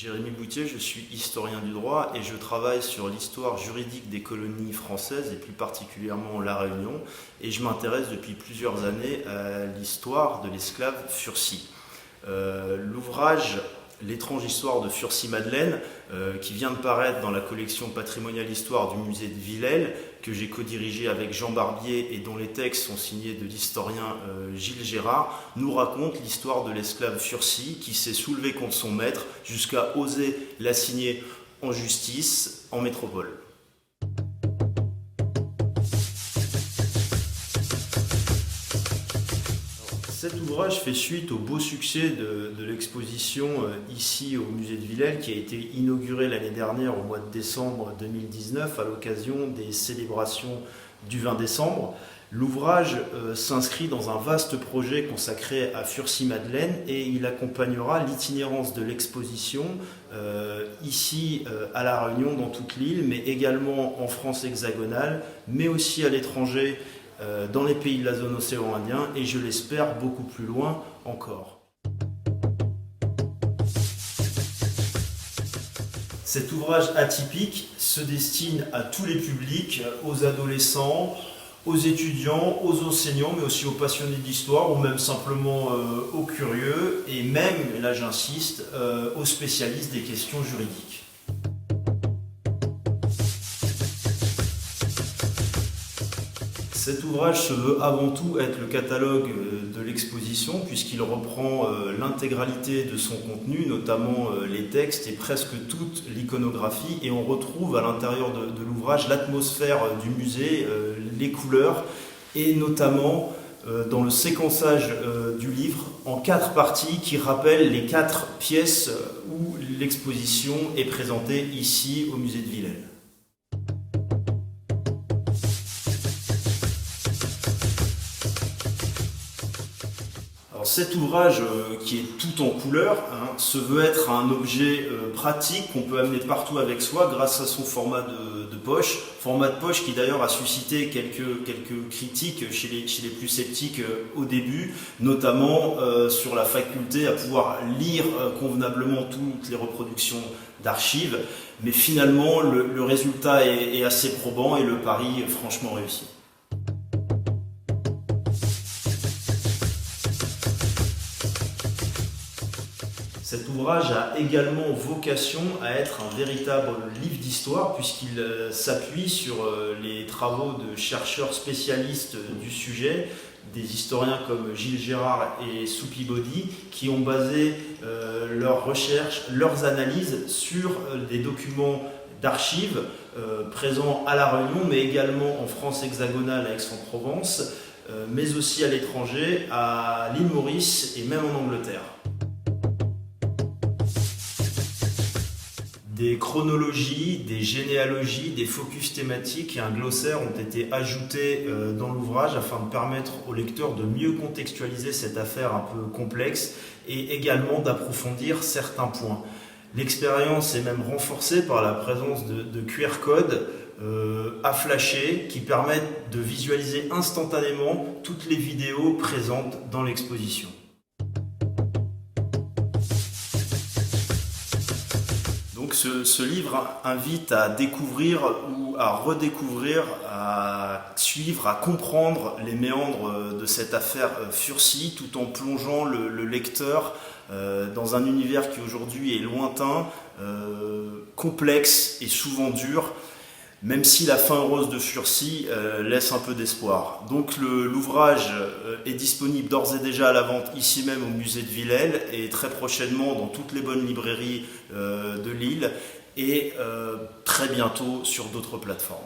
Jérémy Boutier, je suis historien du droit et je travaille sur l'histoire juridique des colonies françaises et plus particulièrement La Réunion, et je m'intéresse depuis plusieurs années à l'histoire de l'esclave Furcy. L'ouvrage L'étrange histoire de Furcy-Madeleine, qui vient de paraître dans la collection patrimoniale histoire du musée de Villèle, que j'ai co-dirigé avec Jean Barbier et dont les textes sont signés de l'historien Gilles Gérard, nous raconte l'histoire de l'esclave Furcy qui s'est soulevé contre son maître jusqu'à oser l'assigner en justice en métropole. Cet ouvrage fait suite au beau succès de l'exposition ici au musée de Villèle, qui a été inaugurée l'année dernière au mois de décembre 2019 à l'occasion des célébrations du 20 décembre. L'ouvrage s'inscrit dans un vaste projet consacré à Furcy-Madeleine et il accompagnera l'itinérance de l'exposition ici à La Réunion, dans toute l'île, mais également en France hexagonale, mais aussi à l'étranger, dans les pays de la zone océan Indien et je l'espère beaucoup plus loin encore. Cet ouvrage atypique se destine à tous les publics, aux adolescents, aux étudiants, aux enseignants, mais aussi aux passionnés d'histoire ou même simplement aux curieux et même, et là j'insiste, aux spécialistes des questions juridiques. Cet ouvrage se veut avant tout être le catalogue de l'exposition puisqu'il reprend l'intégralité de son contenu, notamment les textes et presque toute l'iconographie, et on retrouve à l'intérieur de l'ouvrage l'atmosphère du musée, les couleurs et notamment dans le séquençage du livre en 4 parties qui rappellent les 4 pièces où l'exposition est présentée ici au musée de Villèle. Cet ouvrage, qui est tout en couleur, se veut être un objet pratique qu'on peut amener partout avec soi grâce à son format de poche. Format de poche qui d'ailleurs a suscité quelques critiques chez les plus sceptiques au début, notamment sur la faculté à pouvoir lire convenablement toutes les reproductions d'archives. Mais finalement, le résultat est assez probant et le pari franchement réussi. Cet ouvrage a également vocation à être un véritable livre d'histoire puisqu'il s'appuie sur les travaux de chercheurs spécialistes du sujet, des historiens comme Gilles Gérard et Soupy-Body, qui ont basé leurs recherches, leurs analyses sur des documents d'archives présents à La Réunion, mais également en France hexagonale à Aix-en-Provence, mais aussi à l'étranger, à l'île Maurice et même en Angleterre. Des chronologies, des généalogies, des focus thématiques et un glossaire ont été ajoutés dans l'ouvrage afin de permettre au lecteur de mieux contextualiser cette affaire un peu complexe et également d'approfondir certains points. L'expérience est même renforcée par la présence de QR codes à flasher qui permettent de visualiser instantanément toutes les vidéos présentes dans l'exposition. Donc ce livre invite à découvrir ou à redécouvrir, à suivre, à comprendre les méandres de cette affaire Furcy tout en plongeant le lecteur dans un univers qui aujourd'hui est lointain, complexe et souvent dur, même si la fin heureuse de Furcy laisse un peu d'espoir. Donc l'ouvrage est disponible d'ores et déjà à la vente ici même au musée de Villèle et très prochainement dans toutes les bonnes librairies de l'île et très bientôt sur d'autres plateformes.